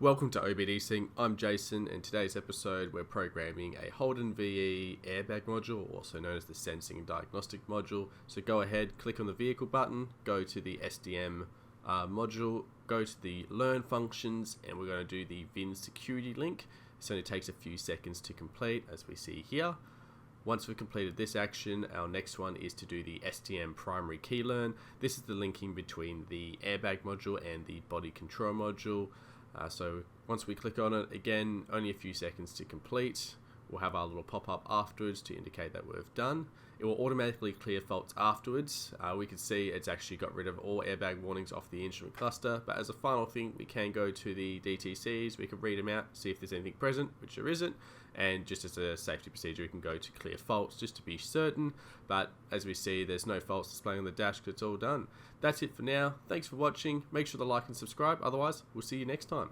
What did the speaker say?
Welcome to OBD Sync. I'm Jason, and today's episode we're programming a Holden VE Airbag module, also known as the Sensing and Diagnostic Module. So go ahead, click on the vehicle button, go to the SDM module, go to the Learn functions, and we're going to do the VIN security link. This only takes a few seconds to complete, as we see here. Once we've completed this action, our next one is to do the SDM Primary Key Learn. This is the linking between the Airbag module and the Body Control module. So once we click on it, again, only a few seconds to complete. We'll have our little pop-up afterwards to indicate that we've done. It will automatically clear faults afterwards. We can see it's actually got rid of all airbag warnings off the instrument cluster, but as a final thing, we can go to the DTCs, we can read them out, see if there's anything present, which there isn't, and just as a safety procedure, we can go to clear faults just to be certain, but as we see, there's no faults displaying on the dash because it's all done. That's it for now. Thanks for watching. Make sure to like and subscribe, otherwise, we'll see you next time.